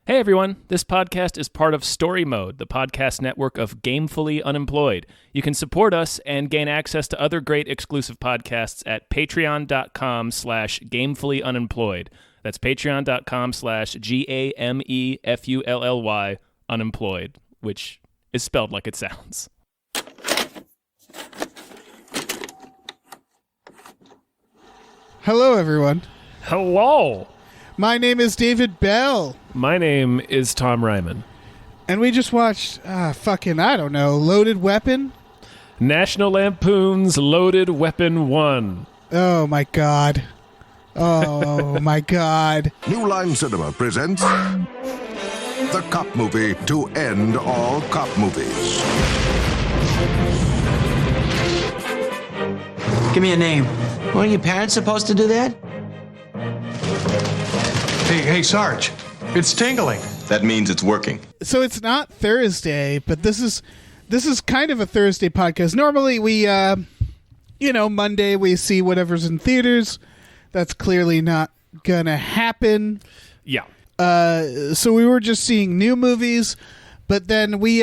Hey everyone, this podcast is part of Story Mode, the podcast network of Gamefully Unemployed. You can support us and gain access to other great exclusive podcasts at patreon.com/gamefullyunemployed. That's patreon.com/GAMEFULLY unemployed, which is spelled like it sounds. Hello, everyone. Hello! My name is David Bell. My name is Tom Reimann. And we just watched, Loaded Weapon? National Lampoon's Loaded Weapon 1. Oh, my God. Oh, my God. New Line Cinema presents the cop movie to end all cop movies. Give me a name. Weren't your parents supposed to do that? Hey, Sarge, it's tingling. That means it's working. So it's not Thursday, but this is kind of a Thursday podcast. Normally we, Monday we see whatever's in theaters. That's clearly not gonna happen. Yeah. So we were just seeing new movies, but then we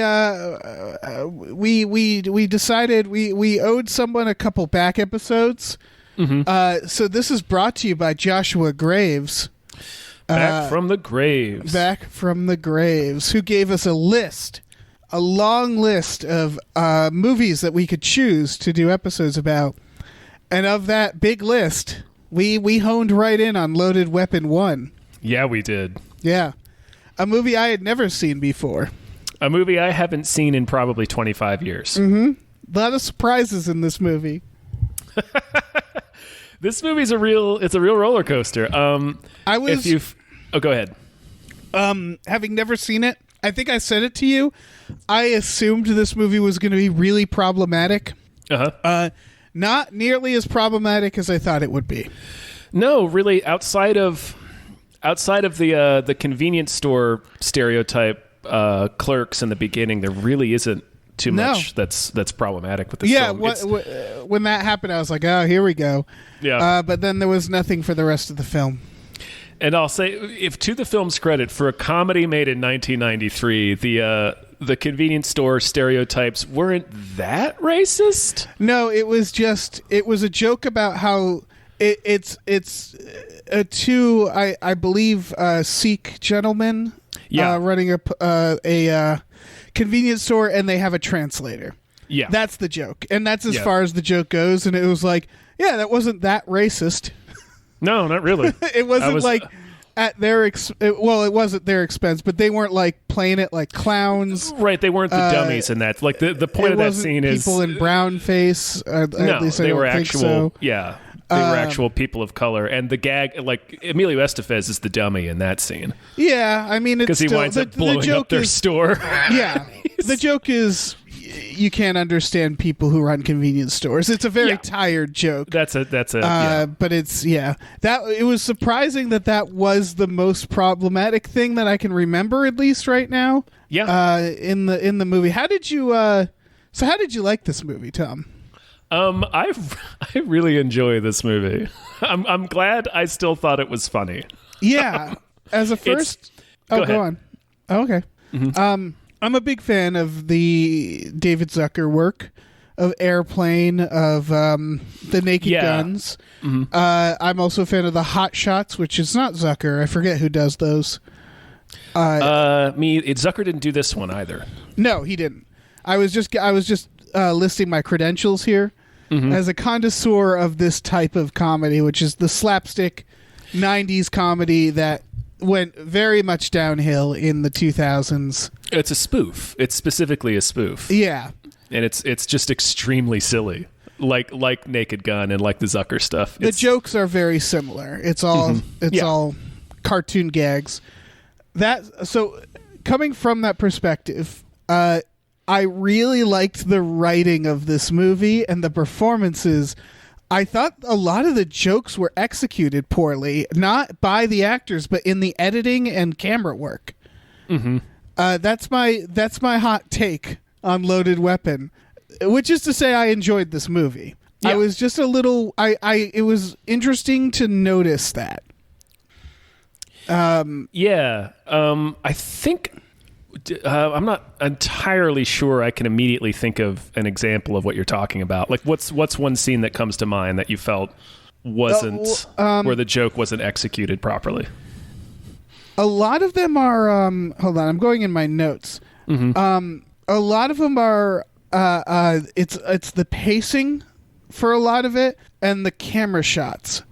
decided we owed someone a couple back episodes. Mm-hmm. So this is brought to you by Joshua Graves. Back from the graves. Back from the graves, who gave us a long list of movies that we could choose to do episodes about. And of that big list, we honed right in on Loaded Weapon 1. Yeah, we did. Yeah. A movie I had never seen before. A movie I haven't seen in probably 25 years. Mm-hmm. A lot of surprises in this movie. This movie's a real roller coaster. Go ahead. Having never seen it, I think I said it to you. I assumed this movie was going to be really problematic. Not nearly as problematic as I thought it would be. No, really, outside of the convenience store stereotype clerks in the beginning, there really isn't too much that's problematic with this film. Yeah, when that happened, I was like, oh, here we go. Yeah. But then there was nothing for the rest of the film. And I'll say, if to the film's credit, for a comedy made in 1993, the convenience store stereotypes weren't that racist. No, it was a joke about how it's two, I believe, Sikh gentlemen running a convenience store, and they have a translator. Yeah. That's the joke. And that's as far as the joke goes. And it was like, yeah, that wasn't that racist. No, not really. It wasn't like at their it wasn't their expense, but they weren't like playing it like clowns. Right, they weren't the dummies in that. Like the point of that scene is people in brown face. At least they were actual. So. Yeah, they were actual people of color, and the gag, like Emilio Estevez, is the dummy in that scene. Yeah, I mean, because he winds up blowing up their store. Yeah, the joke is, you can't understand people who run convenience stores. It's a very tired joke. That's a but it's that it was surprising that was the most problematic thing that I can remember, at least right now. Yeah. In the movie. How did you like this movie, Tom? I really enjoy this movie. I'm glad I still thought it was funny. Yeah. As a first go on. Oh, okay. Mm-hmm. I'm a big fan of the David Zucker work, of Airplane, of the Naked Guns. Mm-hmm. I'm also a fan of the Hot Shots, which is not Zucker. I forget who does those. Zucker didn't do this one either. No, he didn't. I was just listing my credentials here as a connoisseur of this type of comedy, which is the slapstick 90s comedy that went very much downhill in the 2000s. It's a spoof. It's specifically a spoof. Yeah. And it's just extremely silly. Like Naked Gun and like the Zucker stuff. The jokes are very similar. It's all all cartoon gags. So coming from that perspective, I really liked the writing of this movie and the performances. I thought a lot of the jokes were executed poorly, not by the actors, but in the editing and camera work. Mm-hmm. That's my hot take on Loaded Weapon, which is to say I enjoyed this movie. Yeah. I was just a little... it was interesting to notice that. I think I'm not entirely sure I can immediately think of an example of what you're talking about. Like, what's one scene that comes to mind that you felt wasn't where the joke wasn't executed properly? A lot of them are. Hold on, I'm going in my notes. A lot of them are. It's the pacing for a lot of it and the camera shots,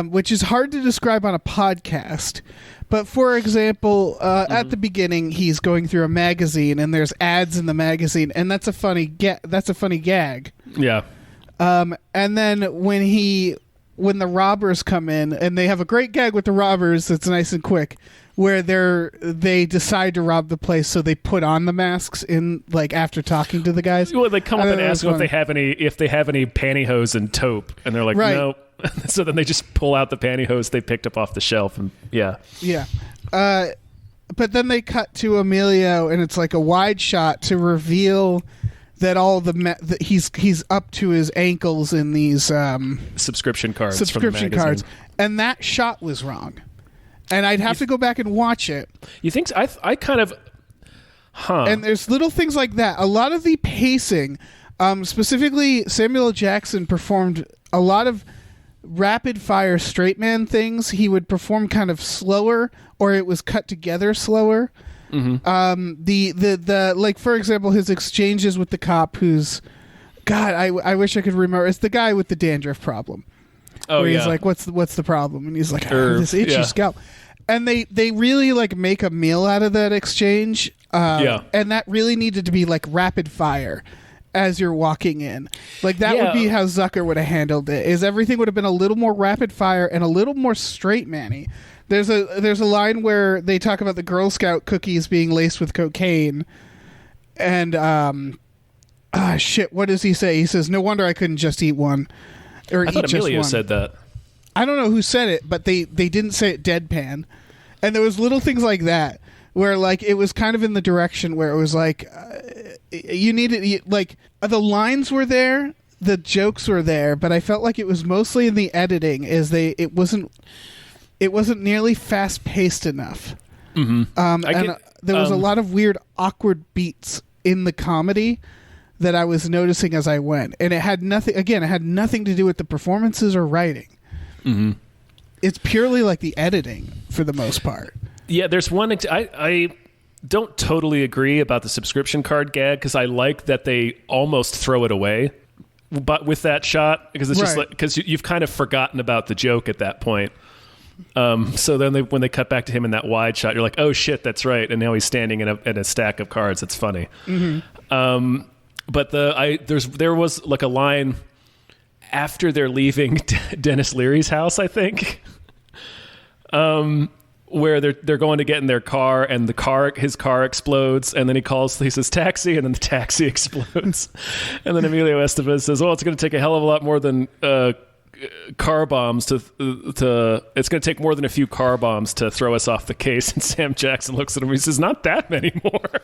which is hard to describe on a podcast. But for example, at the beginning, he's going through a magazine and there's ads in the magazine, and that's a funny gag. Yeah. And then when the robbers come in, and they have a great gag with the robbers that's nice and quick, where they decide to rob the place, so they put on the masks in after talking to the guys. Well, they come up and ask them if they have any pantyhose and taupe, and they're like, no. So then they just pull out the pantyhose they picked up off the shelf, and yeah. But then they cut to Emilio, and it's like a wide shot to reveal that that he's up to his ankles in these subscription cards. And that shot was wrong. And I'd have to go back and watch it. You think so? I kind of... And there's little things like that. A lot of the pacing, specifically Samuel L. Jackson performed a lot of rapid-fire straight man things. He would perform kind of slower, or it was cut together slower. The for example, his exchanges with the cop who's... God, I wish I could remember. It's the guy with the dandruff problem. Oh, where he's like, what's the problem? And he's like, this itchy scalp. And they really make a meal out of that exchange. And that really needed to be rapid fire as you're walking in. That would be how Zucker would have handled it. Is everything would have been a little more rapid fire and a little more straight manny. There's a line where they talk about the Girl Scout cookies being laced with cocaine. And what does he say? He says, "No wonder I couldn't just eat one." Or I thought Emilio said that. I don't know who said it, but they didn't say it deadpan. And there was little things like that where it was kind of in the direction where it was you needed the lines were there, the jokes were there, but I felt like it was mostly in the editing it wasn't nearly fast paced enough. There was a lot of weird awkward beats in the comedy that I was noticing as I went, and it had nothing to do with the performances or writing. It's purely the editing for the most part. Yeah, there's one. I don't totally agree about the subscription card gag, because I like that they almost throw it away, but with that shot, because it's just because you've kind of forgotten about the joke at that point. So then when they cut back to him in that wide shot, you're like, oh shit, that's right, and now he's standing in a stack of cards. It's funny. But there was a line after they're leaving Dennis Leary's house, I think, where they're going to get in their car, and his car explodes, and then he says taxi, and then the taxi explodes, and then Emilio Estevez says, "Well, it's going to take a hell of a lot more than car bombs to it's going to take more than a few car bombs to throw us off the case." And Sam Jackson looks at him, and he says, "Not that many more."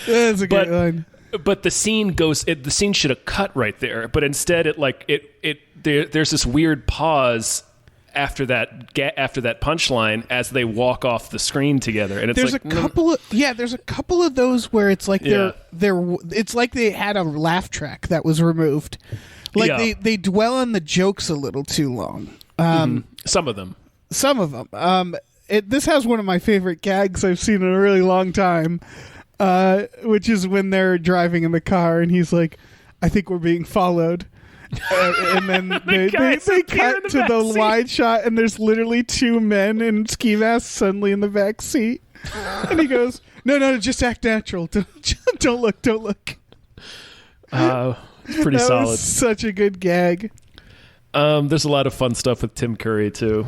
That's a good line. But the scene should have cut right there, but instead there's this weird pause after that punchline as they walk off the screen together, and there's a couple of those where it's it's like they had a laugh track that was removed. They dwell on the jokes a little too long. Some of them. This has one of my favorite gags I've seen in a really long time. Which is when they're driving in the car, and he's like, "I think we're being followed." And then they cut to the wide shot, and there's literally two men in ski masks suddenly in the back seat. And he goes, No, just act natural. Don't look. Pretty solid. Was such a good gag. There's a lot of fun stuff with Tim Curry, too.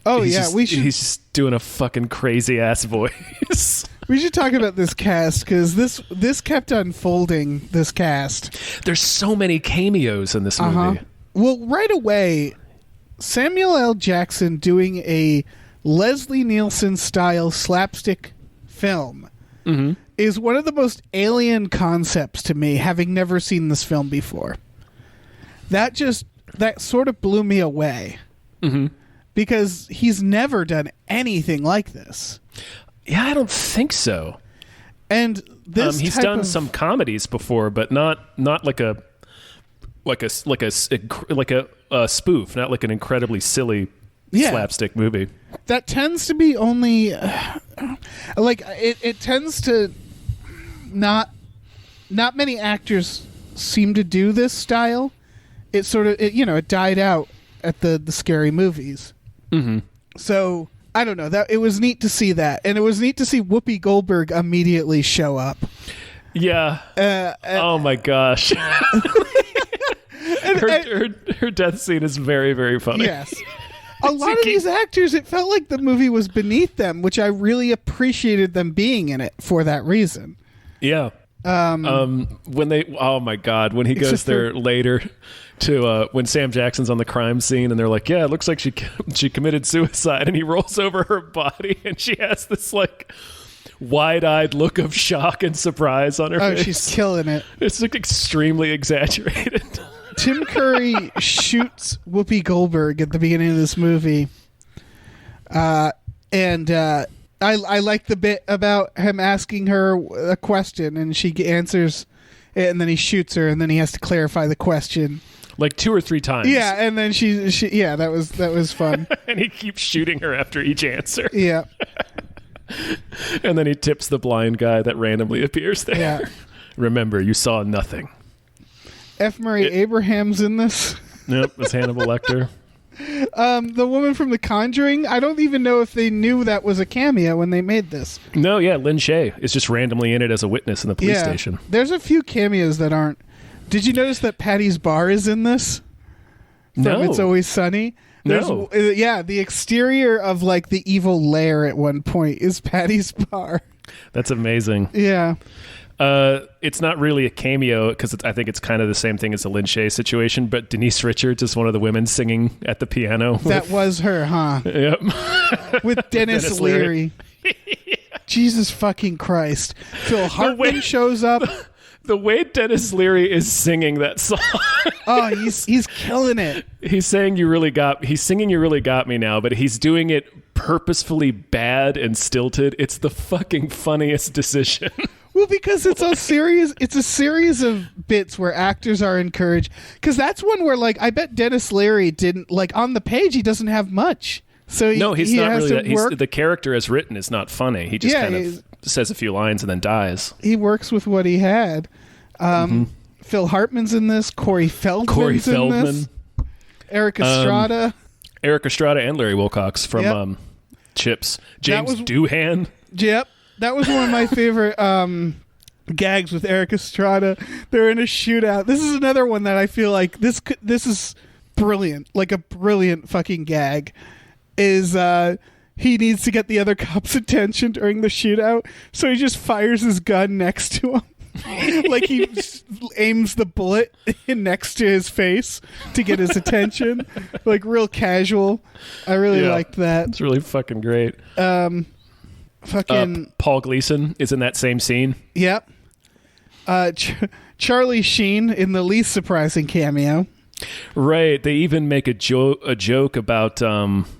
Oh, he's just doing a fucking crazy ass voice. We should talk about this cast, because this kept unfolding, this cast. There's so many cameos in this movie. Well, right away, Samuel L. Jackson doing a Leslie Nielsen-style slapstick film is one of the most alien concepts to me, having never seen this film before. That sort of blew me away. because he's never done anything like this. Yeah, I don't think so. And this he's type done of, some comedies before, but not like a spoof, not like an incredibly silly slapstick movie. That tends to be only like it tends to not many actors seem to do this style. It sort of it died out at the scary movies. Mm-hmm. So I don't know, that it was neat to see that, and it was neat to see Whoopi Goldberg immediately show up. Yeah. Oh my gosh. Her death scene is very, very funny. Yes. A lot of these actors, it felt like the movie was beneath them, which I really appreciated them being in it for that reason. Yeah. When they, oh my God, when he goes there later to when Sam Jackson's on the crime scene and they're like, yeah, it looks like she committed suicide, and he rolls over her body and she has this like wide-eyed look of shock and surprise on her face. Oh, she's killing it. It's like extremely exaggerated. Tim Curry shoots Whoopi Goldberg at the beginning of this movie. And I like the bit about him asking her a question and she answers it, and then he shoots her, and then he has to clarify the question. Like 2 or 3 times. Yeah, and then she that was fun. And he keeps shooting her after each answer. Yeah. And then he tips the blind guy that randomly appears there. Yeah. Remember, you saw nothing. F. Murray Abraham's in this. Nope, it's Hannibal Lecter. The woman from The Conjuring, I don't even know if they knew that was a cameo when they made this. No, yeah, Lynn Shay is just randomly in it as a witness in the police station. There's a few cameos that aren't. Did you notice that Patty's Bar is in this? From No. It's Always Sunny? No. The exterior of like the evil lair at one point is Patty's Bar. That's amazing. Yeah. It's not really a cameo because I think it's kind of the same thing as the Lynn Shay situation, but Denise Richards is one of the women singing at the piano. That was her, huh? Yep. With Dennis Leary. Jesus fucking Christ. Phil Hartman shows up. The way Dennis Leary is singing that song. Oh, he's killing it. He's singing You Really Got Me now, but he's doing it purposefully bad and stilted. It's the fucking funniest decision. Well, because it's a series of bits where actors are encouraged. Because that's one where, like, I bet Dennis Leary didn't, like, on the page, he doesn't have much. So he's not really. The character as written is not funny. He just kind of says a few lines and then dies. He works with what he had. Phil Hartman's in this. Corey Feldman's in this. Eric Estrada. Eric Estrada and Larry Wilcox from Chips. James Doohan. Yep. That was one of my favorite gags with Eric Estrada. They're in a shootout. This is another one that I feel like this is brilliant. Like a brilliant fucking gag. Is he needs to get the other cop's attention during the shootout, so he just fires his gun next to him. Like he aims the bullet next to his face to get his attention. Like real casual. I really liked that. It's really fucking great. Paul Gleason is in that same scene. Yep. Charlie Sheen in the least surprising cameo. Right. They even make a joke about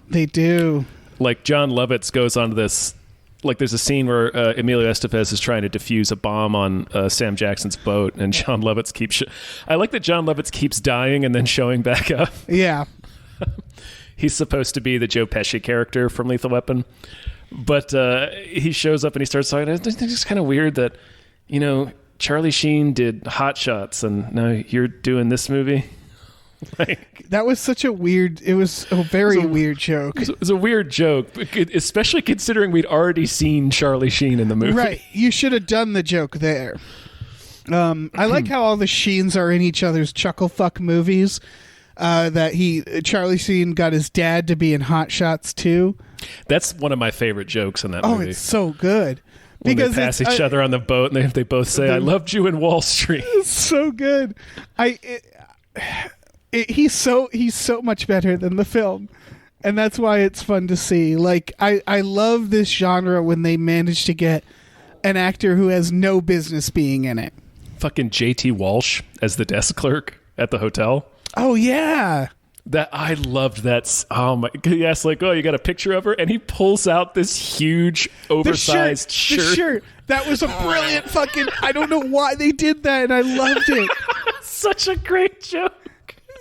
they do. Like John Lovitz goes onto this, like there's a scene where Emilio Estevez is trying to defuse a bomb on Sam Jackson's boat, and John Lovitz keeps I like that John Lovitz keeps dying and then showing back up. Yeah. He's supposed to be the Joe Pesci character from Lethal Weapon. But he shows up and he starts talking. It's just kind of weird that, Charlie Sheen did Hot Shots and now you're doing this movie. Like, that was such a weird. It was a very weird joke. It was a weird joke, especially considering we'd already seen Charlie Sheen in the movie. Right. You should have done the joke there. I like how all the Sheens are in each other's chuckle fuck movies. Charlie Sheen got his dad to be in Hot Shots too. That's one of my favorite jokes in that movie. Oh, it's so good. When because they pass each other on the boat and they both say, "I loved you in Wall Street." It's so good. He's so much better than the film, and that's why it's fun to see. Like I love this genre when they manage to get an actor who has no business being in it. Fucking J.T. Walsh as the desk clerk at the hotel. Oh yeah, That I loved that. Oh my! He asked like, "Oh, you got a picture of her?" And he pulls out this huge, oversized shirt. The shirt. That was a brilliant fucking. I don't know why they did that, and I loved it. Such a great joke.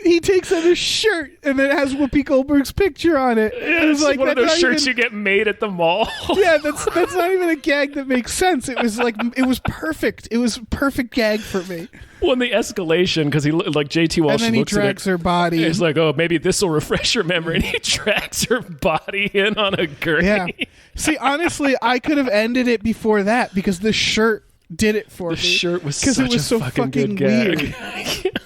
He takes out his shirt, and it has Whoopi Goldberg's picture on it. Yeah, it's like one of those shirts you get made at the mall. Yeah, that's not even a gag that makes sense. It was like it was perfect. It was a perfect gag for me. Well, in the escalation, because he like JT Walsh, and then he drags her body. He's like, "Oh, maybe this will refresh your memory," and he drags her body in on a gurney. Yeah. See, honestly, I could have ended it before that because the shirt did it for me. The shirt was such it was a so fucking good gag. Weird.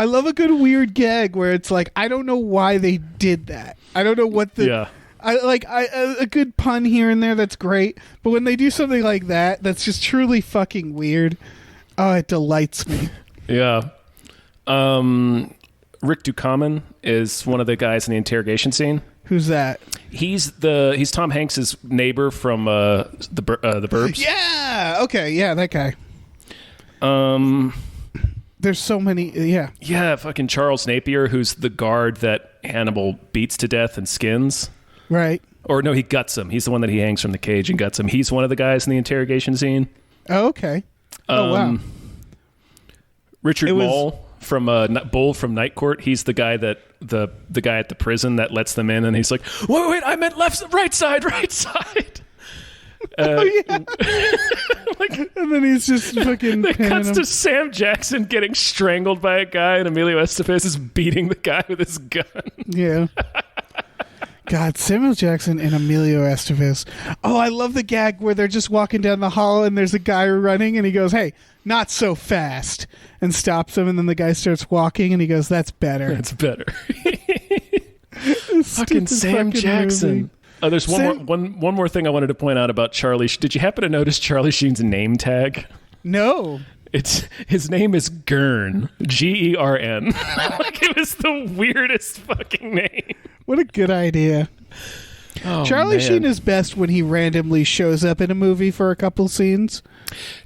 I love a good weird gag where it's like I don't know why they did that. I don't know what the. Yeah. A good pun here and there that's great, but when they do something like that, that's just truly fucking weird. Oh, it delights me. Yeah. Rick Ducommun is one of the guys in the interrogation scene. Who's that? He's Tom Hanks's neighbor from the Burbs. Yeah. Okay. Yeah, that guy. There's so many. Yeah. Yeah. Fucking Charles Napier, who's the guard that Hannibal beats to death and skins. Right. Or no, he guts him. He's the one that he hangs from the cage and guts him. He's one of the guys in the interrogation scene. Oh, okay. Oh, wow. Richard Mole from Bull from Night Court. He's the guy that the guy at the prison that lets them in, and he's like, "Wait, I meant right side." Oh yeah. And then he's just fucking. It cuts to Sam Jackson getting strangled by a guy, and Emilio Estevez is beating the guy with his gun. Yeah. God, Samuel Jackson and Emilio Estevez. Oh, I love the gag where they're just walking down the hall and there's a guy running and he goes, "Hey, not so fast," and stops him, and then the guy starts walking and he goes, "That's better." That's better. Fucking Sam Jackson. Movie. Oh, there's one more thing I wanted to point out about Charlie. Did you happen to notice Charlie Sheen's name tag? No. His name is Gern. Gern. Like, it was the weirdest fucking name. What a good idea. Oh, Charlie man. Sheen is best when he randomly shows up in a movie for a couple scenes.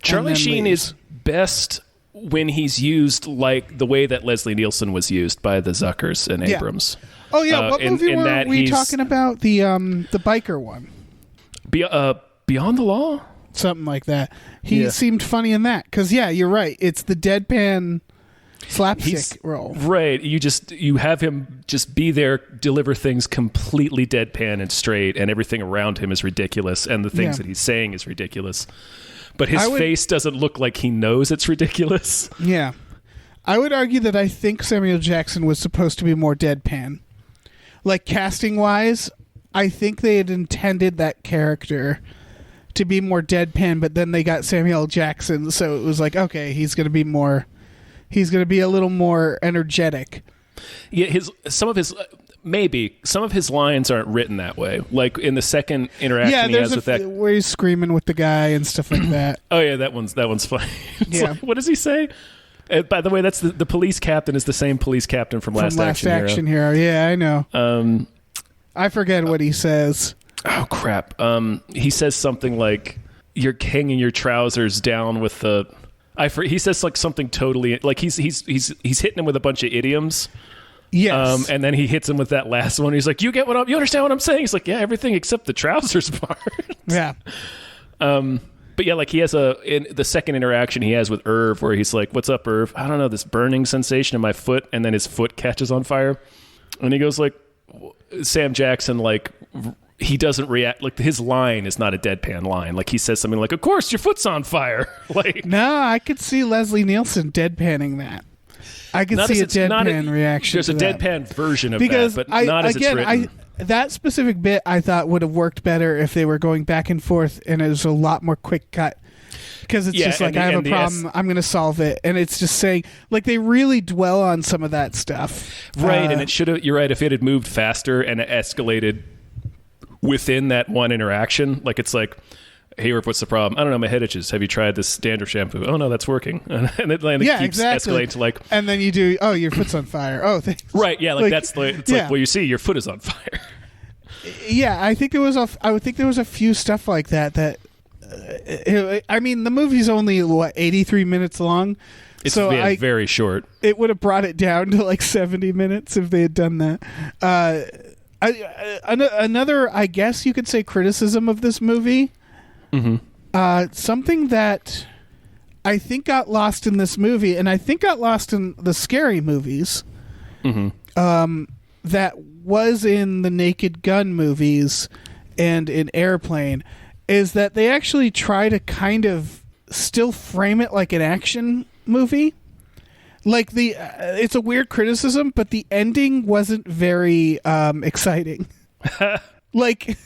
Charlie Sheen is best when he's used like the way that Leslie Nielsen was used by the Zuckers and Abrams. Oh yeah, what movie were we talking about? The biker one. Beyond the Law? Something like that. He seemed funny in that because you're right. It's the deadpan slapstick role. Right. You have him just be there, deliver things completely deadpan and straight, and everything around him is ridiculous, and the things that he's saying is ridiculous. But his face doesn't look like he knows it's ridiculous. Yeah. I would argue that I think Samuel Jackson was supposed to be more deadpan. Like, casting-wise, I think they had intended that character to be more deadpan, but then they got Samuel Jackson, so it was like, okay, he's going to be a little more energetic. Yeah, some of his lines aren't written that way. Like in the second interaction he has with that, where he's screaming with the guy and stuff like that. Oh yeah, that one's funny. Like, what does he say? By the way, that's the police captain is the same police captain from Last Action Hero. Yeah, I know. I forget what he says. Oh crap! He says something like, "You're hanging your trousers down with the." He says like something totally like he's hitting him with a bunch of idioms. Yes. And then he hits him with that last one. He's like, you understand what I'm saying? He's like, yeah, everything except the trousers part. Yeah. But yeah, like he has in the second interaction he has with Irv where he's like, what's up, Irv? I don't know, this burning sensation in my foot, and then his foot catches on fire. And he goes like, Sam Jackson, like, he doesn't react. Like, his line is not a deadpan line. Like, he says something like, of course, your foot's on fire. Like, no, I could see Leslie Nielsen deadpanning that. I could see a deadpan reaction. There's to a that. deadpan version of that, but not as it's written. That specific bit I thought would have worked better if they were going back and forth and it was a lot more quick cut. Because it's just like, I have a problem, I'm going to solve it. And it's just saying, like, they really dwell on some of that stuff. Right, and it should have, you're right, if it had moved faster and it escalated within that one interaction, like it's like, hey, Irv, what's the problem? I don't know, my head itches. Have you tried this dandruff shampoo? Oh, no, that's working. And it keeps escalating to like... And then you do, oh, your foot's on fire. Oh, thanks. Right, yeah, like that's the... It's like, well, you see, your foot is on fire. Yeah, I think there was a few stuff like that I mean, the movie's only, 83 minutes long? It's very short. It would have brought it down to like 70 minutes if they had done that. Another, I guess you could say, criticism of this movie. Something that I think got lost in this movie, and I think got lost in the scary movies, that was in the Naked Gun movies and in Airplane, is that they actually try to kind of still frame it like an action movie. Like it's a weird criticism, but the ending wasn't very exciting. Like,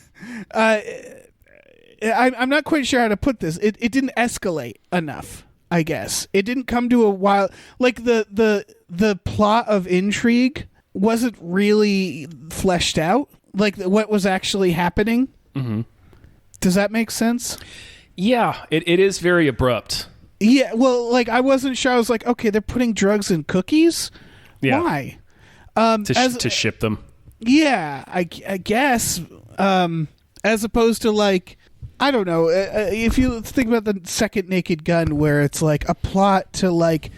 I'm not quite sure how to put this. It didn't escalate enough, I guess. It didn't come to a wild, like the plot of intrigue wasn't really fleshed out. Like what was actually happening. Does that make sense? Yeah, it is very abrupt. Yeah, well, like I wasn't sure. I was like, okay, they're putting drugs in cookies. Yeah. Why? To ship them. Yeah, I guess. As opposed to like, I don't know. If you think about the second Naked Gun, where it's like a plot to like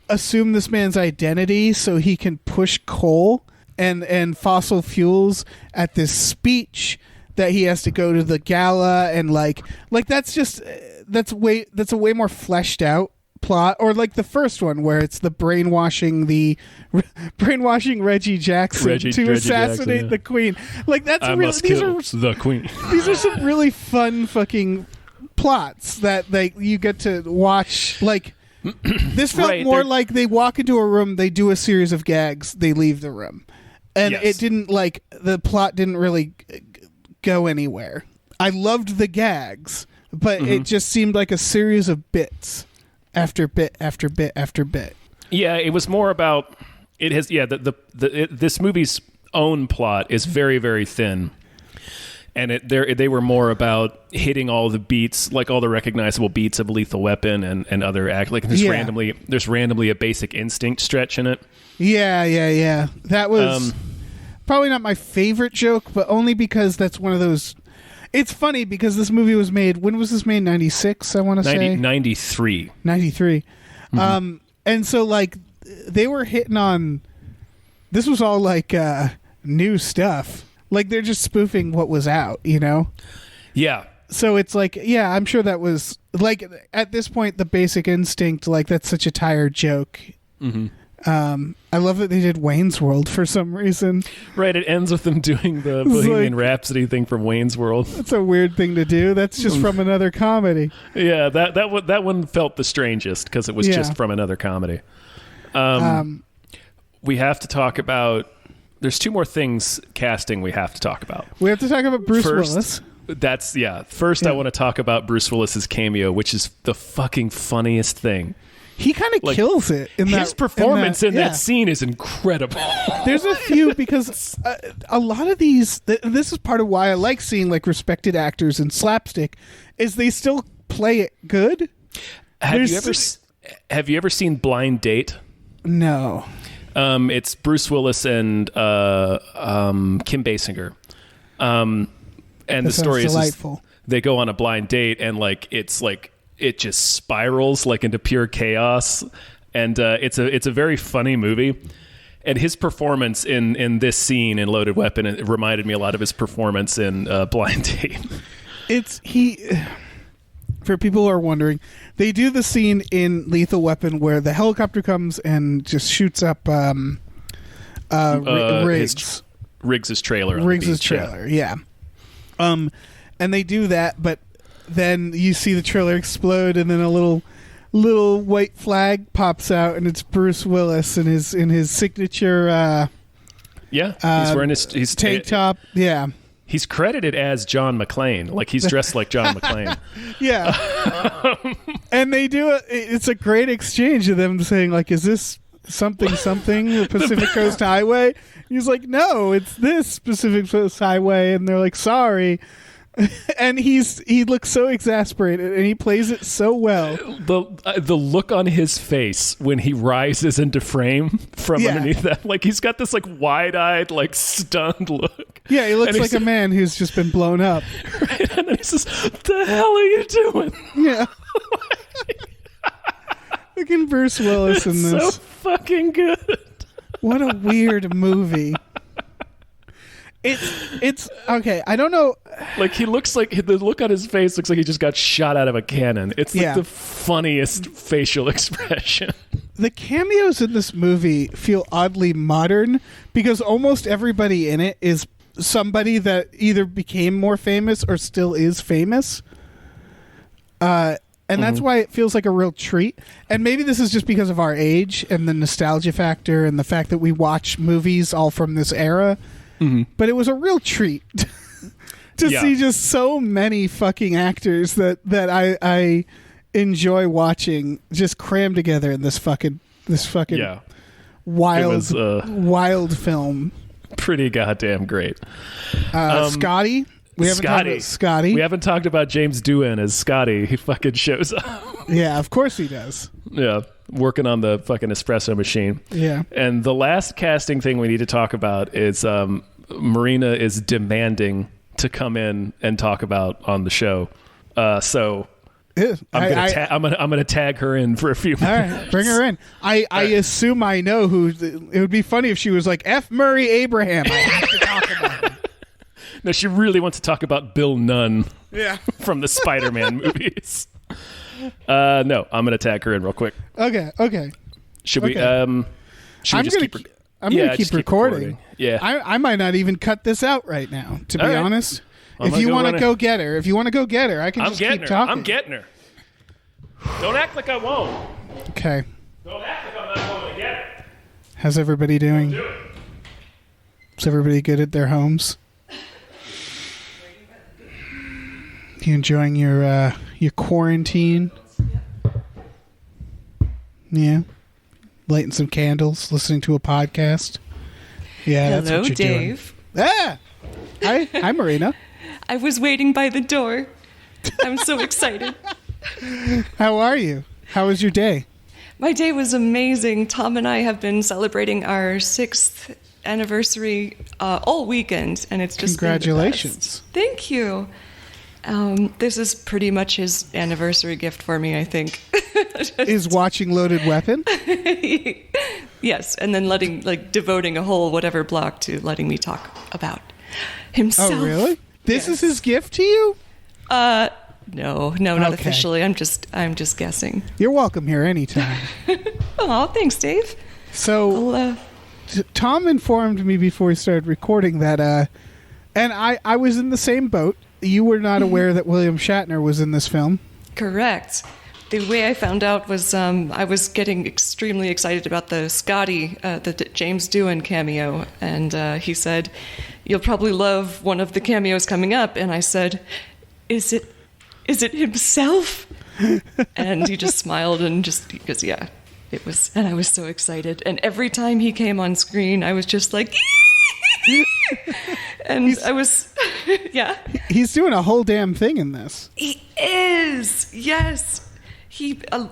assume this man's identity so he can push coal and fossil fuels at this speech that he has to go to the gala, and like that's a way more fleshed out plot. Or like the first one where it's the brainwashing Reggie Jackson to assassinate the Queen. Like that's the Queen. These are some really fun fucking plots that you get to watch. Like this felt more like they walk into a room, they do a series of gags, they leave the room, and it didn't like the plot didn't really go anywhere. I loved the gags, but it just seemed like a series of bits after bit after bit after bit. Yeah, it was more about it has this movie's own plot is very, very thin, and they were more about hitting all the beats, like all the recognizable beats of Lethal Weapon and other act. Like there's randomly a Basic Instinct stretch in it. Yeah. That was probably not my favorite joke, but only because that's one of those. It's funny because this movie was made. When was this made? 96, I want to say. 93. 93. And so like they were hitting on. This was all like new stuff. Like they're just spoofing what was out, you know? Yeah. So it's like, yeah, I'm sure that was like at this point the Basic Instinct. Like that's such a tired joke. I love that they did Wayne's World for some reason. Right, it ends with them doing the Bohemian Rhapsody thing from Wayne's World. That's a weird thing to do. That's just from another comedy. Yeah, that one felt the strangest because it was just from another comedy. We have to talk about. There's two more things casting we have to talk about. We have to talk about Bruce Willis. First, I want to talk about Bruce Willis's cameo, which is the fucking funniest thing. He kind of kills it. His performance in that scene is incredible. There's a few because a lot of these. This is part of why I like seeing like respected actors in slapstick, is they still play it good. Have you ever seen Blind Date? No. It's Bruce Willis and Kim Basinger. And that the story is delightful. They go on a blind date and like it's like it just spirals like into pure chaos, and it's a very funny movie. And his performance in this scene in Loaded Weapon, it reminded me a lot of his performance in Blind Date. For people who are wondering, they do the scene in Lethal Weapon where the helicopter comes and just shoots up Riggs' trailer. Riggs' trailer, yeah. And they do that, but then you see the trailer explode, and then a little white flag pops out, and it's Bruce Willis in his signature. He's wearing his tank top. Yeah. He's credited as John McClane. Like, he's dressed like John McClane. Yeah. And they do it. It's a great exchange of them saying, like, is this something, the Pacific Coast Highway? He's like, no, it's this Pacific Coast Highway. And they're like, sorry. And he looks so exasperated, and he plays it so well. The look on his face when he rises into frame from underneath that, like he's got this like wide-eyed, like stunned look. Yeah, he looks like a man who's just been blown up. Right, and he says, "What the hell are you doing?" Yeah. Like Fucking Bruce Willis in this. So fucking good. What a weird movie. It's okay. I don't know. Like, he looks like the look on his face looks like he just got shot out of a cannon. It's like the funniest facial expression. The cameos in this movie feel oddly modern because almost everybody in it is somebody that either became more famous or still is famous. And that's why it feels like a real treat. And maybe this is just because of our age and the nostalgia factor and the fact that we watch movies all from this era. But it was a real treat to see just so many fucking actors that I enjoy watching just crammed together in this fucking wild film. Pretty goddamn great. Scotty. We haven't talked about Scotty. We haven't talked about James Doohan as Scotty. He fucking shows up. Yeah, of course he does. Yeah, working on the fucking espresso machine. Yeah. And the last casting thing we need to talk about is Marina is demanding to come in and talk about on the show. So I'm gonna tag her in for a few minutes. All right, bring her in. I assume I know who. It would be funny if she was like F. Murray Abraham. I have to talk about him. No, she really wants to talk about Bill Nunn. Yeah. From the Spider-Man movies. No, I'm gonna tag her in real quick. Okay. Should we? Should we just keep? I'm gonna keep recording. Yeah. I might not even cut this out right now. To be honest, if you want to go get her, I can just keep talking. I'm getting her. Don't act like I won't. Okay. Don't act like I'm not going to get her. How's everybody doing? Do it. Is everybody good at their homes? You enjoying your quarantine? Yeah. Lighting some candles, listening to a podcast. Yeah, Hello, that's what you're Dave. doing. Ah! Hi, Marina. I was waiting by the door. I'm so excited. How are you? How was your day? My day was amazing. Tom and I have been celebrating our 6th anniversary all weekend, and it's just congratulations. Been the best. Thank you. This is pretty much his anniversary gift for me, I think. Is watching Loaded Weapon? Yes, and then devoting a whole whatever block to letting me talk about himself. Oh, really? This is his gift to you? No, not officially. I'm just guessing. You're welcome here anytime. Oh, thanks, Dave. So, Tom informed me before we started recording that, and I was in the same boat. You were not aware that William Shatner was in this film? Correct. The way I found out was I was getting extremely excited about the Scotty, the James Doohan cameo, and he said, "You'll probably love one of the cameos coming up." And I said, "Is it himself?" And he just smiled and just because it was, and I was so excited. And every time he came on screen, I was just like. And I was, yeah. He's doing a whole damn thing in this. He is, yes.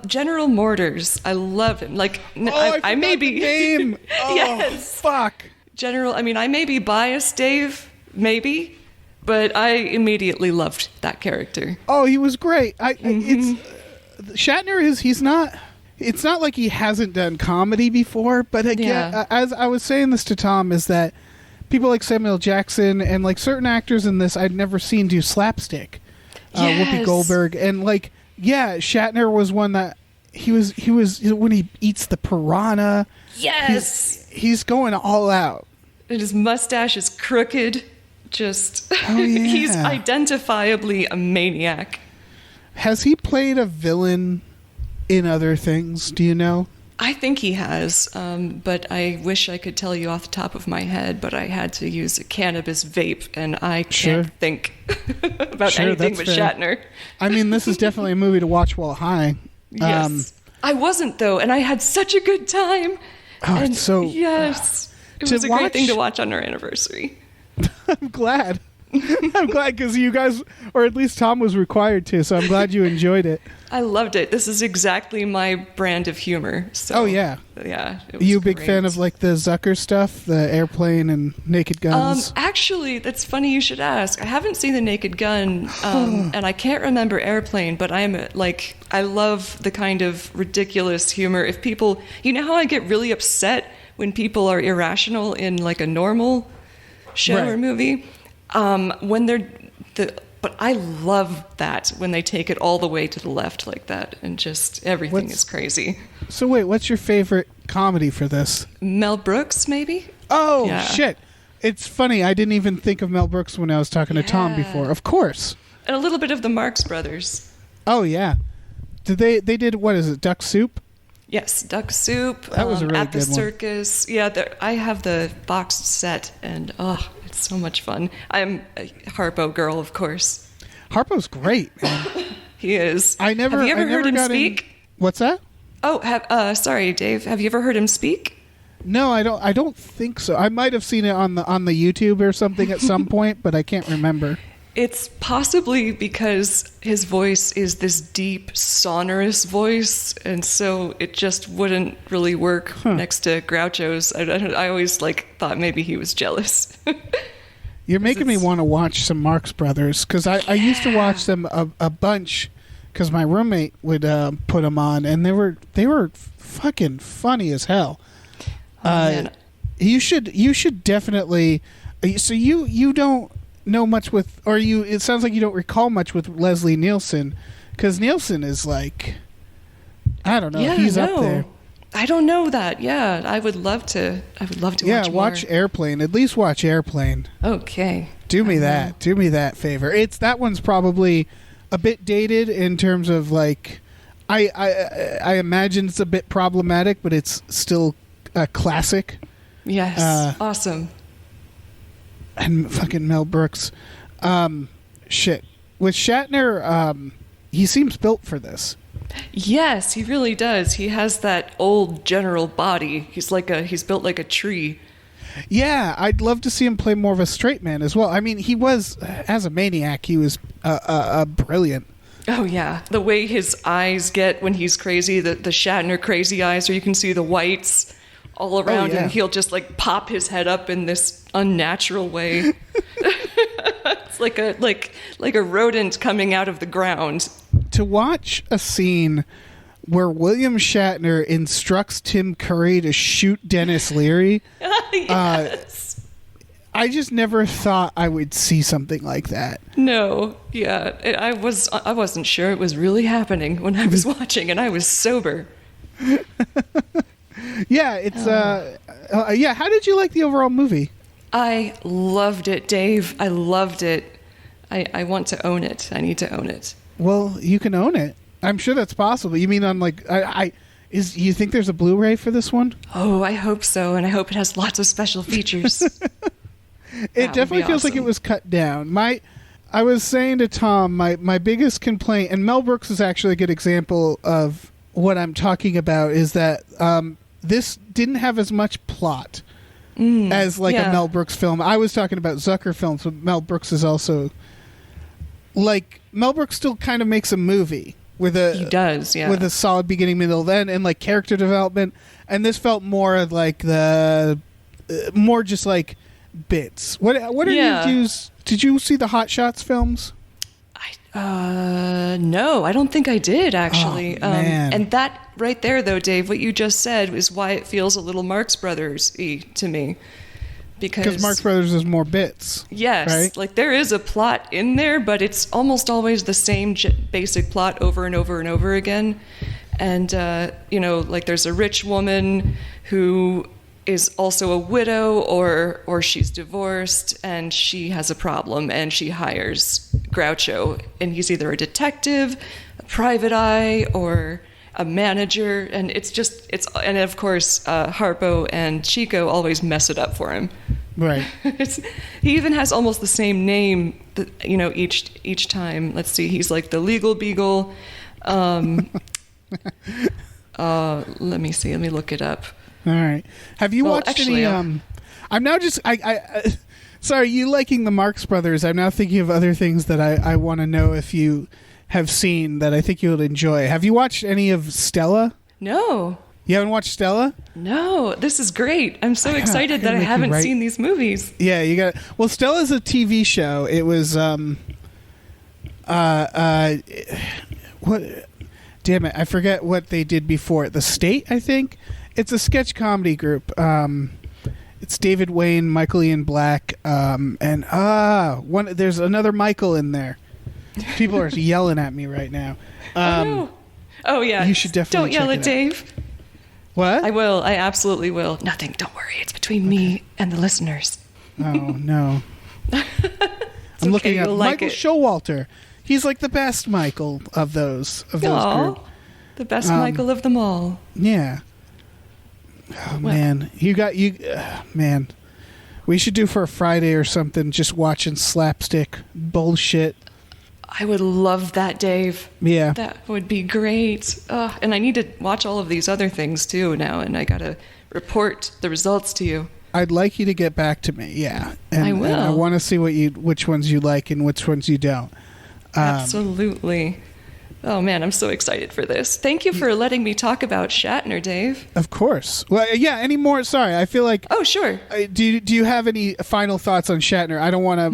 General Morders. I love him. Like, I may be the name. Oh, yes. Fuck. General. I mean, I may be biased, Dave. Maybe, but I immediately loved that character. Oh, he was great. It's Shatner is. He's not. It's not like he hasn't done comedy before. But again, as I was saying this to Tom, is that. People like Samuel Jackson and like certain actors in this I'd never seen do slapstick. Whoopi Goldberg and Shatner was one that he was when he eats the piranha. Yes, he's going all out. And his mustache is crooked. Just he's identifiably a maniac. Has he played a villain in other things? Do you know? I think he has, but I wish I could tell you off the top of my head, but I had to use a cannabis vape, and I can't think about anything but Shatner. I mean, this is definitely a movie to watch while high. Yes. I wasn't, though, and I had such a good time. Oh, it's so... Yes. It was a great thing to watch on our anniversary. I'm glad. I'm glad because you guys, or at least Tom was required to, so I'm glad you enjoyed it. I loved it. This is exactly my brand of humor. So, yeah. Yeah. Are you a big fan of like the Zucker stuff, the airplane and Naked Guns? Actually, that's funny you should ask. I haven't seen The Naked Gun, and I can't remember Airplane, but I love the kind of ridiculous humor. If people, you know how I get really upset when people are irrational in like a normal show or movie? But I love that when they take it all the way to the left like that, and just everything is crazy. So wait, what's your favorite comedy for this? Mel Brooks, maybe? Oh, yeah. Shit. It's funny. I didn't even think of Mel Brooks when I was talking to Tom before. Of course. And a little bit of the Marx Brothers. Oh, yeah. They did, what is it, Duck Soup? Yes, Duck Soup. That was a really At the good one. Circus. Yeah, I have the boxed set, and it's so much fun. I'm a Harpo girl, of course. Harpo's great, man. He is. Have you ever heard him speak? What's that? Oh, sorry, Dave. Have you ever heard him speak? No, I don't think so. I might have seen it on the YouTube or something at some point, but I can't remember. It's possibly because his voice is this deep, sonorous voice, and so it just wouldn't really work next to Groucho's. I always thought maybe he was jealous. You're making me want to watch some Marx Brothers, because I used to watch them a bunch, because my roommate would put them on, and they were fucking funny as hell. Man. You should definitely. So you don't know much with, or it sounds like you don't recall much with Leslie Nielsen, because Nielsen is like, I don't know, he's up there. I don't know that. Yeah, I would love to watch more. Yeah, watch Airplane. At least watch Airplane. Okay. Do me that. Do me that favor. That one's probably a bit dated in terms of like, I imagine it's a bit problematic, but it's still a classic. Yes. Awesome. And fucking Mel Brooks. Shit. With Shatner, he seems built for this. Yes, he really does. He has that old general body. He's built like a tree. Yeah, I'd love to see him play more of a straight man as well. I mean, he was, as a maniac, he was brilliant. Oh, yeah. The way his eyes get when he's crazy, the Shatner crazy eyes, where you can see the whites all around him. He'll just pop his head up in this unnatural way. It's like a rodent coming out of the ground. To watch a scene where William Shatner instructs Tim Curry to shoot Dennis Leary, yes. I just never thought I would see something like that. No, yeah, I wasn't sure it was really happening when I was watching, and I was sober. Yeah, it's yeah. How did you like the overall movie? I loved it, Dave. I loved it. I want to own it. I need to own it. Well, you can own it. I'm sure that's possible. You mean on you think there's a Blu-ray for this one? Oh, I hope so, and I hope it has lots of special features. It definitely feels like it was cut down. I was saying to Tom, my biggest complaint, and Mel Brooks is actually a good example of what I'm talking about, is that this didn't have as much plot as a Mel Brooks film. I was talking about Zucker films, but Mel Brooks is also Mel Brooks still kind of makes a movie with a solid beginning, middle, end, and character development. And this felt more like more just like bits. What are your views? Did you see the Hot Shots films? No, I don't think I did, actually. Oh, man. And that right there, though, Dave, what you just said is why it feels a little Marx Brothers-y to me. Because Marx Brothers is more bits. Yes. Right? There is a plot in there, but it's almost always the same basic plot over and over and over again. And, there's a rich woman who is also a widow or she's divorced and she has a problem and she hires Groucho, and he's either a detective, a private eye, or a manager, and and of course Harpo and Chico always mess it up for him. Right. He even has almost the same name, each time. Let's see, he's like the legal beagle. Let me see. Let me look it up. All right. Have you watched any? I'm now just Sorry, you liking the Marx Brothers. I'm now thinking of other things that I want to know if you have seen that I think you'll enjoy. Have you watched any of Stella? No. You haven't watched Stella? No, this is great. I'm so excited that I haven't seen these movies. Yeah, you got. Well, Stella's a TV show. It was what? Damn it, I forget what they did before it. The State, I think. It's a sketch comedy group. It's David Wayne, Michael Ian Black, and there's another Michael in there. People are yelling at me right now. Oh yeah, you should definitely don't yell check at Dave. What? I will. I absolutely will. Nothing. Don't worry. It's between me and the listeners. Oh no. I'm looking at Michael Showalter. He's like the best Michael of those group. The best Michael of them all. Yeah. Oh man, man. We should do for a Friday or something. Just watching slapstick bullshit. I would love that, Dave. Yeah, that would be great. And I need to watch all of these other things too now, and I gotta report the results to you. I'd like you to get back to me. Yeah, and I will. And I want to see which ones you like and which ones you don't. Absolutely. Oh man, I'm so excited for this. Thank you for letting me talk about Shatner, Dave. Of course. Well, yeah. Any more? Sorry, I feel like. Oh sure. Do you have any final thoughts on Shatner? I don't want to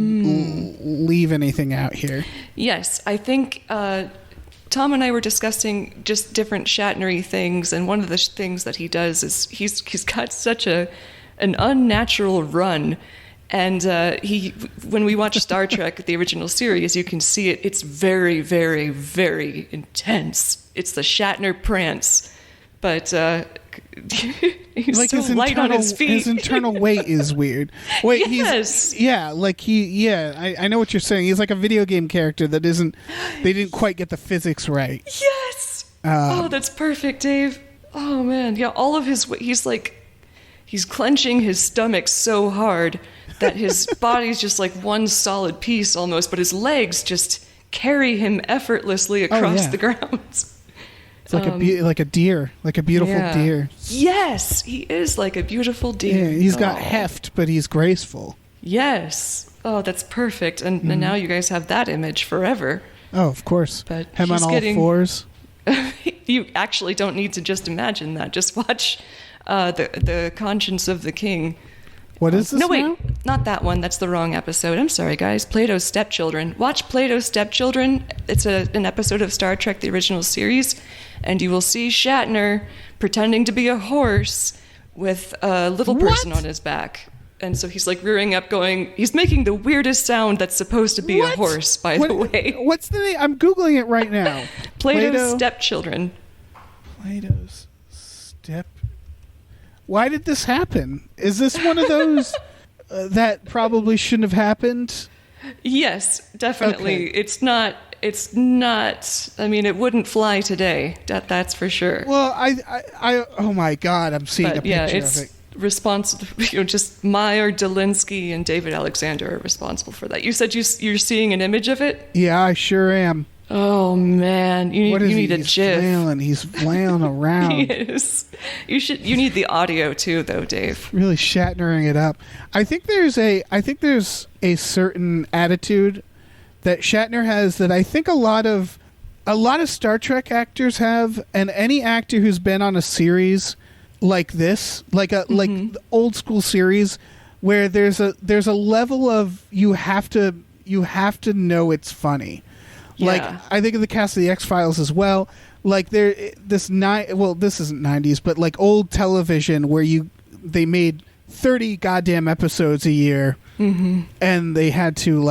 leave anything out here. Yes, I think Tom and I were discussing just different Shatner-y things, and one of the things that he does is he's got such an unnatural run. And when we watch Star Trek, the original series, you can see it. It's very, very, very intense. It's the Shatner prance, but he's like so light on his feet. His internal weight is weird. Wait, yes. I know what you're saying. He's like a video game character that isn't. They didn't quite get the physics right. Yes. That's perfect, Dave. Oh man, yeah. All of his he's clenching his stomach so hard that his body's just like one solid piece almost, but his legs just carry him effortlessly across the ground. It's like a deer, like a beautiful deer. Yes, he is like a beautiful deer. Yeah, he's got heft, but he's graceful. Yes. Oh, that's perfect. And now you guys have that image forever. Oh, of course. But him on all fours. You actually don't need to just imagine that. Just watch the Conscience of the King. What is this? No, wait, now? not that one. That's the wrong episode. I'm sorry, guys. Plato's Stepchildren. Watch Plato's Stepchildren. It's an episode of Star Trek, the original series, and you will see Shatner pretending to be a horse with a little person on his back. And so he's like rearing up he's making the weirdest sound that's supposed to be a horse, by the way. What's the name? I'm Googling it right now. Plato's Stepchildren. Plato's Step. Why did this happen? Is this one of those that probably shouldn't have happened? Yes, definitely. Okay. It's not. I mean, it wouldn't fly today. That's for sure. Well, I oh my God, I'm seeing a picture of it. Responsible. Just Meyer, Delinsky, and David Alexander are responsible for that. You said you're seeing an image of it? Yeah, I sure am. Oh man, you need a GIF. He's flailing around. He is. You need the audio too, though, Dave. Really Shatnering it up. I think there's a certain attitude that Shatner has that I think a lot of Star Trek actors have, and any actor who's been on a series like this, like the old school series, where there's a level of you have to know it's funny. Yeah. Like, I think of the cast of the X-Files as well. Like, this isn't 90s, but like old television where they made 30 goddamn episodes a year, and they had to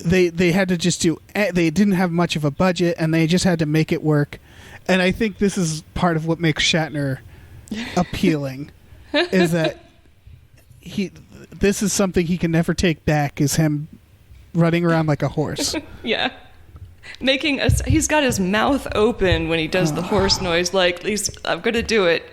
they had to just they didn't have much of a budget, and they just had to make it work. And I think this is part of what makes Shatner appealing, is that this is something he can never take back, is him running around like a horse. Yeah. He's got his mouth open when he does the horse noise, like, I'm going to do it.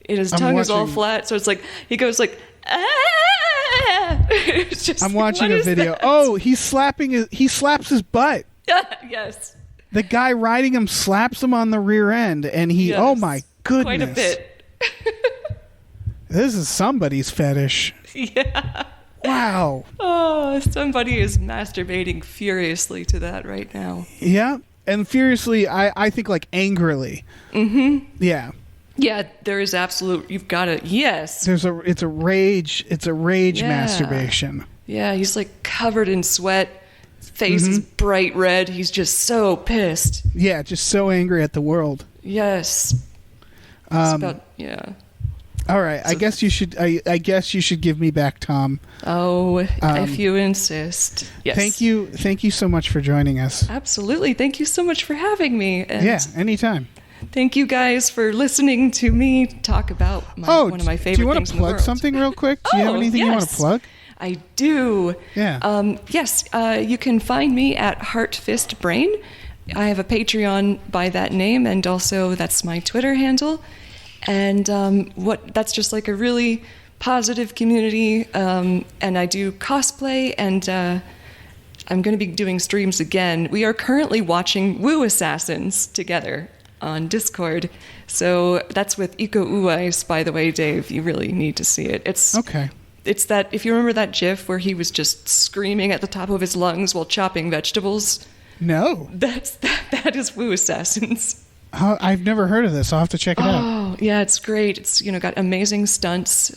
And his tongue is all flat, so it's like, he goes like, ah! Just, I'm watching a video. That? Oh, he slaps his butt. Yes. The guy riding him slaps him on the rear end, and oh my goodness. Quite a bit. This is somebody's fetish. Yeah. Wow. Oh, somebody is masturbating furiously to that right now. Yeah. And furiously, I think like angrily. Mm-hmm. Yeah. Yeah, there is absolute. You've got to. Yes. It's a rage masturbation. Yeah, he's like covered in sweat. Face is bright red. He's just so pissed. Yeah, just so angry at the world. Yes. All right. I guess you should. I guess you should give me back Tom. Oh, if you insist. Yes. Thank you so much for joining us. Absolutely. Thank you so much for having me. And yeah. Anytime. Thank you guys for listening to me talk about one of my favorite things in the world. Do you want to plug something real quick? Do you have anything you want to plug? I do. Yeah. Yes. You can find me at Heart Fist Brain. I have a Patreon by that name, and also that's my Twitter handle. And that's just like a really positive community. And I do cosplay, and I'm going to be doing streams again. We are currently watching Woo Assassins together on Discord. So that's with Iko Uwais, by the way, Dave. You really need to see it. It's okay. It's that, if you remember that GIF where he was just screaming at the top of his lungs while chopping vegetables. No. That is Woo Assassins. I've never heard of this. I'll have to check it out. Oh, yeah, it's great. It's got amazing stunts.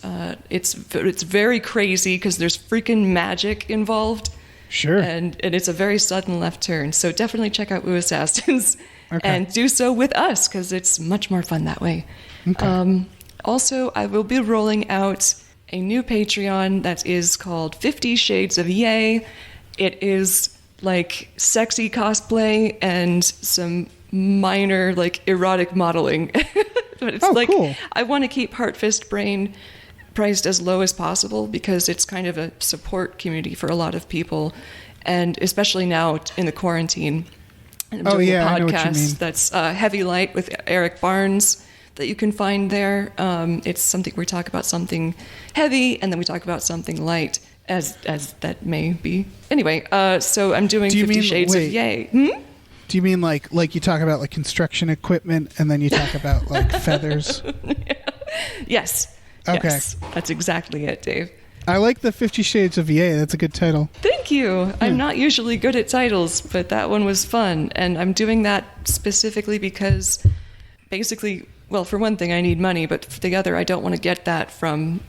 It's very crazy because there's freaking magic involved. Sure. And it's a very sudden left turn. So definitely check out Woo Assassins. Okay. And do so with us because it's much more fun that way. Okay. Also, I will be rolling out a new Patreon that is called 50 Shades of Yay. It is like sexy cosplay and some minor like erotic modeling. But it's cool. I want to keep Heart Fist Brain priced as low as possible because it's kind of a support community for a lot of people, and especially now in the quarantine. And I'm doing a I know what you mean. podcast that's Heavy Light with Eric Barnes that you can find there. It's something we talk about something heavy, and then we talk about something light, as that may be. Anyway, so I'm doing 50 Shades of Yay. Do you mean like you talk about like construction equipment, and then you talk about like feathers? Yes. Okay. Yes, that's exactly it, Dave. I like the 50 Shades of Yay. That's a good title. Thank you. I'm not usually good at titles, but that one was fun. And I'm doing that specifically because basically, well, for one thing, I need money, but for the other, I don't want to get that from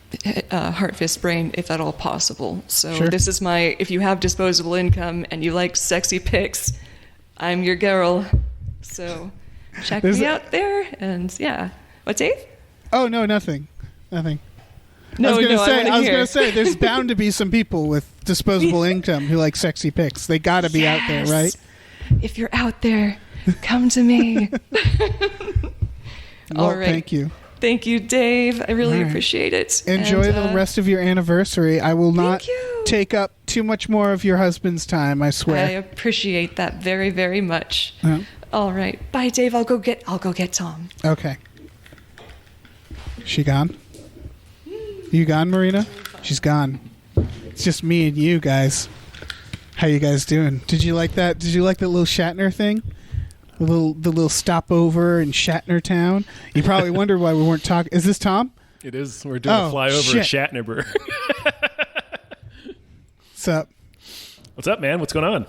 Heart Fist Brain, if at all possible. So This is if you have disposable income and you like sexy pics, I'm your girl. So check me out there. And yeah. What, Dave? Oh, no, nothing. No, I was going to say, there's bound to be some people with disposable income who like sexy pics. They got to be out there, right? If you're out there, come to me. Well, all right. Thank you. Thank you, Dave. I really appreciate it. Enjoy the rest of your anniversary. I will not take up too much more of your husband's time, I swear. I appreciate that very, very much. All right. Bye, Dave. I'll go get Tom. Okay. She gone? You gone, Marina? She's gone. It's just me and you guys. How you guys doing? Did you like that? Did you like that little Shatner thing? The little stopover in Shatner Town. You probably wondered why we weren't talking. Is this Tom? It is. We're doing a flyover of Shatnerburg. What's up? What's up, man? What's going on?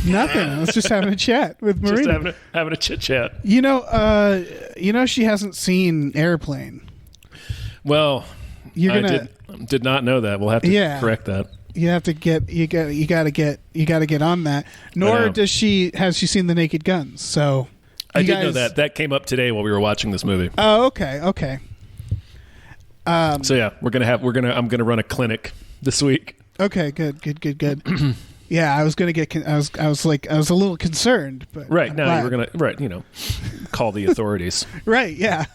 Nothing. I was just having a chat with Marina. Just having a chit chat. You know, she hasn't seen Airplane. Well, I did not know that. We'll have to correct that. You have to get you got to get on that. Nor has she seen The Naked Guns. So I did know that came up today while we were watching this movie. Oh, okay. So yeah, I'm gonna run a clinic this week. Okay, good. Yeah, I was gonna get. I was a little concerned, but right now you were gonna call the authorities. Right. Yeah.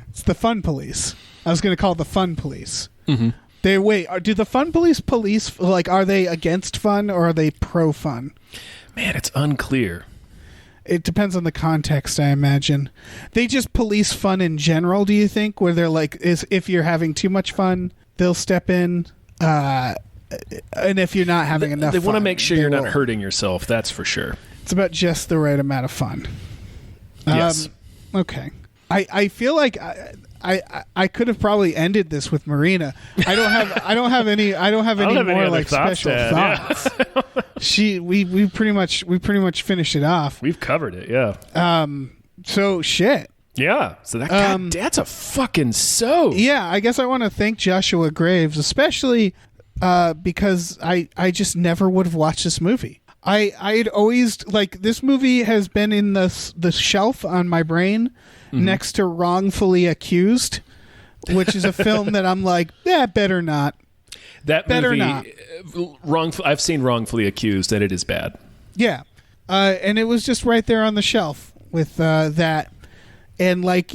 It's the fun police. I was gonna call the fun police. Mm-hmm. Do the fun police like, are they against fun or are they pro fun? Man, it's unclear. It depends on the context, I imagine. They just police fun in general, do you think? Where they're like, if you're having too much fun, they'll step in. And if you're not having enough fun, they want to make sure you're not hurting yourself, that's for sure. It's about just the right amount of fun. Yes. Okay. I feel like I could have probably ended this with Marina. I don't have any more like special thoughts. Yeah. we pretty much finished it off. We've covered it, yeah. So shit. Yeah. So that's a fucking so. Yeah, I guess I want to thank Joshua Graves, especially because I just never would have watched this movie. I'd always like this movie has been in the shelf on my brain next to Wrongfully Accused, which is a film that I'm like, better not. That better movie, not. I've seen Wrongfully Accused, and it is bad. Yeah, and it was just right there on the shelf with that, and like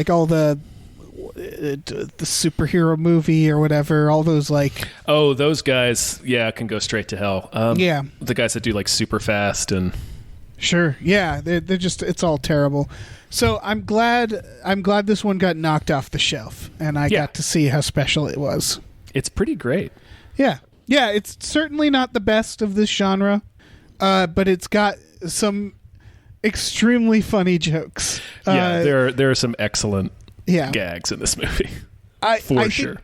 all the superhero movie or whatever, all those like those guys can go straight to hell. The guys that do like Super Fast and sure, they're just, it's all terrible. So I'm glad this one got knocked off the shelf and I got to see how special it was. It's pretty great. Yeah, it's certainly not the best of this genre, but it's got some extremely funny jokes. There are some excellent gags in this movie. I sure.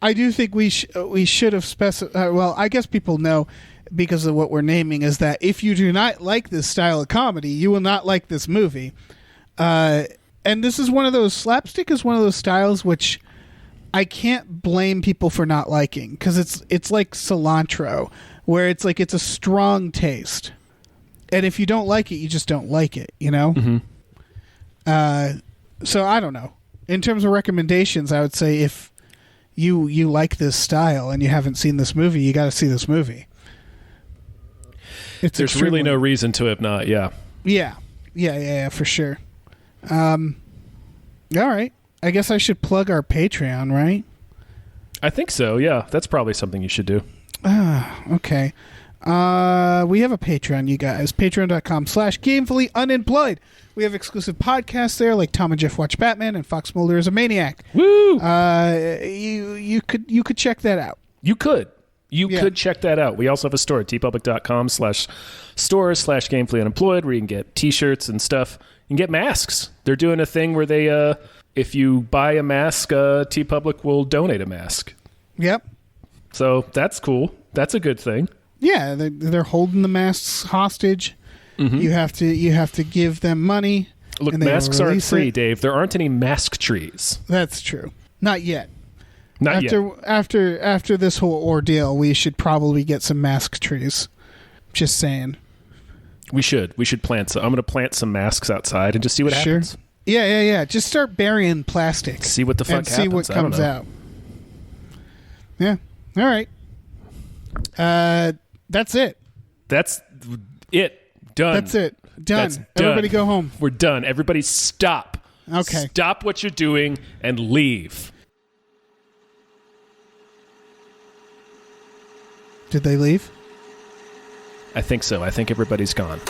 I do think we should have specified. Well, I guess people know because of what we're naming is that if you do not like this style of comedy, you will not like this movie. And this is one of those. Slapstick is one of those styles which I can't blame people for not liking because it's like cilantro, where it's like it's a strong taste, and if you don't like it, you just don't like it. You know. Mm-hmm. So I don't know. In terms of recommendations, I would say if you like this style and you haven't seen this movie, you got to see this movie. There's really no reason to have not. Yeah, for sure. All right. I guess I should plug our Patreon, right? I think so. Yeah, that's probably something you should do. Okay. We have a Patreon, you guys. Patreon.com/gamefullyunemployed. We have exclusive podcasts there, like Tom and Jeff Watch Batman and Fox Mulder is a Maniac. Woo! You could check that out. You could check that out. We also have a store at tpublic.com/stores/gamefullyunemployed where you can get t-shirts and stuff. You can get masks. They're doing a thing where they, if you buy a mask, TeePublic will donate a mask. Yep. So that's cool. That's a good thing. Yeah, they're holding the masks hostage. Mm-hmm. You have to give them money. Look, masks aren't free, Dave. There aren't any mask trees. That's true. Not yet. Not yet. After this whole ordeal, we should probably get some mask trees. Just saying. We should plant some. I'm going to plant some masks outside and just see what happens. Yeah. Just start burying plastic. See what the fuck happens. See what comes out. Yeah. All right. That's it. That's it. Done. That's it. Done. Everybody go home. We're done. Everybody stop. Okay. Stop what you're doing and leave. Did they leave? I think so. I think everybody's gone.